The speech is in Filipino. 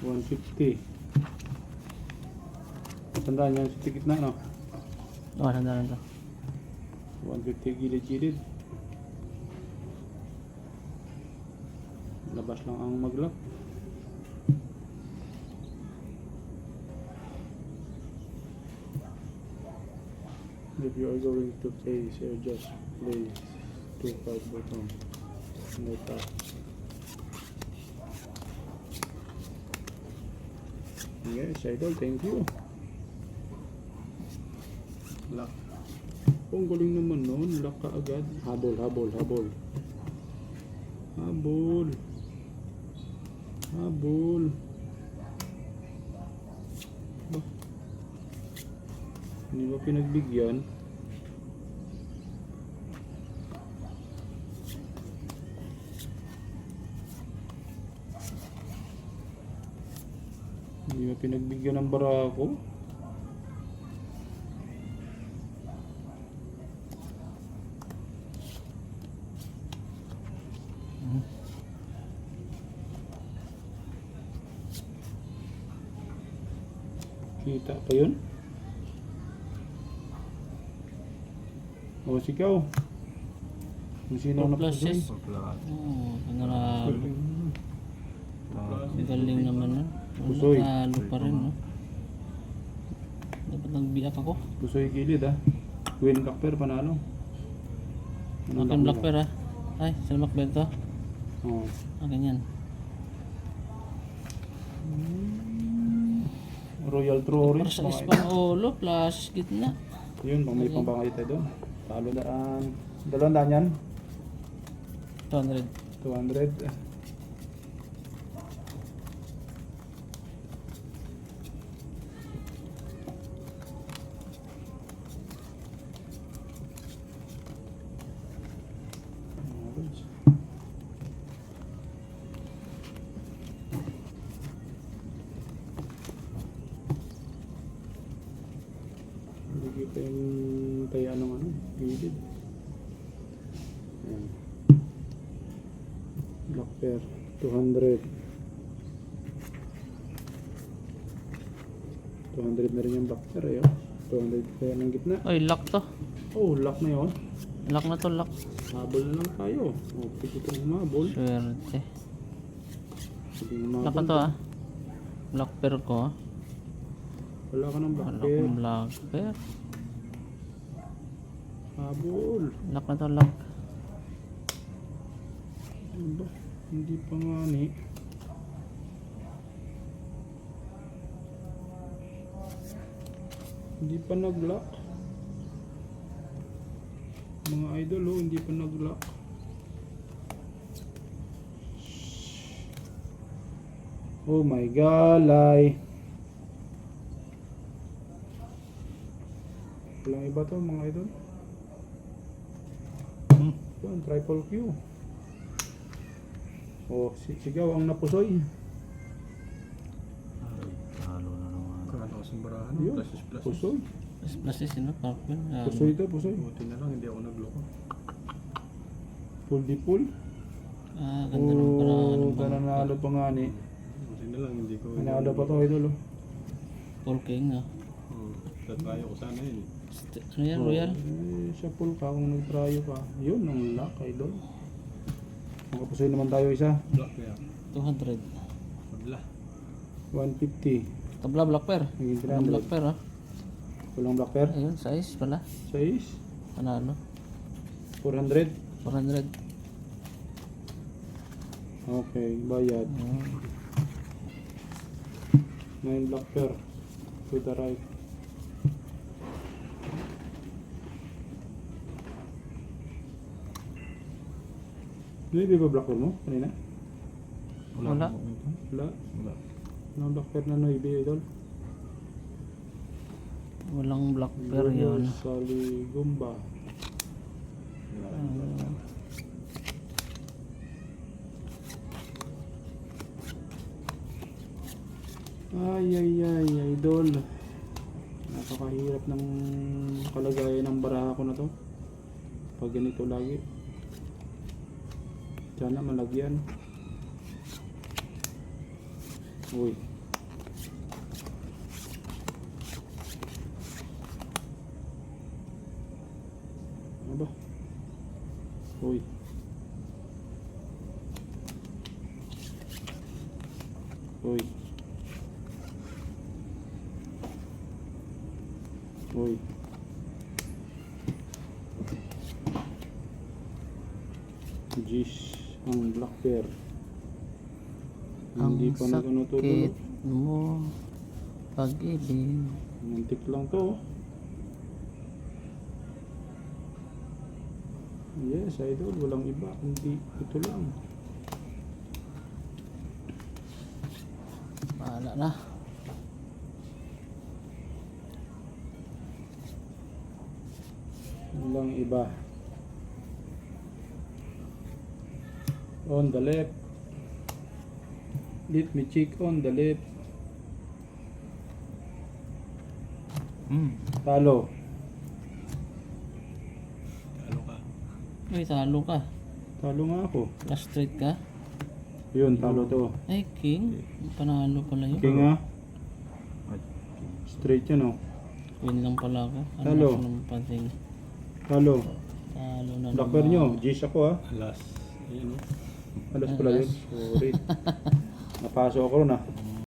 150. Tandaan yan sa tikit na, no? Oh, tandaan to. 150 gilid-gilid. Labas lang ang mag-lock. If you are going to place, just place 2-5 button. No tap. Yes, idol, thank you. Lock. Ang galing naman nun, lock ka agad. Habol, habol, habol. Habol. Habol. Ba? Hindi ba pinagbigyan? Hindi ba pinagbigyan ng barako? Kita pa yun? O sigaw. Kung sino ang napusoy. Ano na, galing naman nun. Pusoy. Natalo pa rin, no? Dapat nagbiak ako. Pusoy gilid ah. Win Blackper panalo. Akin Black Bear, ha? Ay, salamak ba ito? Oo. Ganyan. Royal True Para Orange. sa Espanyolo, plus gitna. Yun, pang may pambangay tayo doon. Talo daan. 200 yan. 200. 200. Hindi kita yung taya ng ano, gilid. Ayan. Black pair, 200. 200 na rin yung black pair eh. 200 kaya ng gitna. Ay, lock to. Oh, lock na yun. Lock na to, lock. Habol na lang tayo. Oh, pwede itong umabol. Swerte. Pwede umabol. Lock na to, ah. Black Bear ko, ah. Wala ka ng black Wala pair. akong Black Bear. Habol. Lock na to, lock. Ano ba? Hindi pa nga ni. Hindi pa nag-lock. Mga idol oh, hindi pa nag-lock. Oh my galay. Walang iba to mga idol. Yan, triple Q. Oh, sigaw ang napusoy. Halo na naman. Kala ko simbarahan. Yun, Plus. pusoy. Plus is, no? Parkman. Pusoy to, pusoy. Buti na lang, hindi ako nagloko. Full di full. Ganda ng parang Oh, nanalo pa nga ni. Buti na lang, hindi ko... Nanalo pa to idol oh. Paul King, ah. Tatry ko sana yun. Ano yan, Royal? Eh, sa full ka kung nag-tryo ka. Yun, ang luck idol. Makapusoy naman tayo isa. Black kaya. 200. Magla. 150. Tabla Black Bear. Naging Walang Black 300. Bear, ah. Walang black pair. Ayun, size pala. 6. Panalo. 400. 400. Okay, bayad. 9 black pair. To the right. Hindi ba black pair mo kanina? Wala. Wala. Wala. Walang black pair na noibi idol. Walang Black Bear yun. Saligumba. Ay, idol. Napakahirap ng kalagayan ng baraha ko na to. Pag ganito lagi. Sana malagyan. Uy. Uy. Uy. Jeez, ang black bear. Ang Hindi pa na ito sakit natutulog. mo, pag-ibig. Muntik lang to. Yes, idol. Walang iba. Hindi. Ito lang. Bahala na. Walang iba. On the left. Let me check on the left. Talo. Ano ka? Ay, talo ka. Talo nga ako. Last straight ka. Yun, talo to. Ay, king. Panalo pala yun. King ha? Straight yun oh. Win lang pala ka. Talo. Ano naman pating. Talo. Talo na Black bear nyo. G's ako ha. Alas. Ayan o. Alas pala yun. Sorry. Napasok ako ron ah.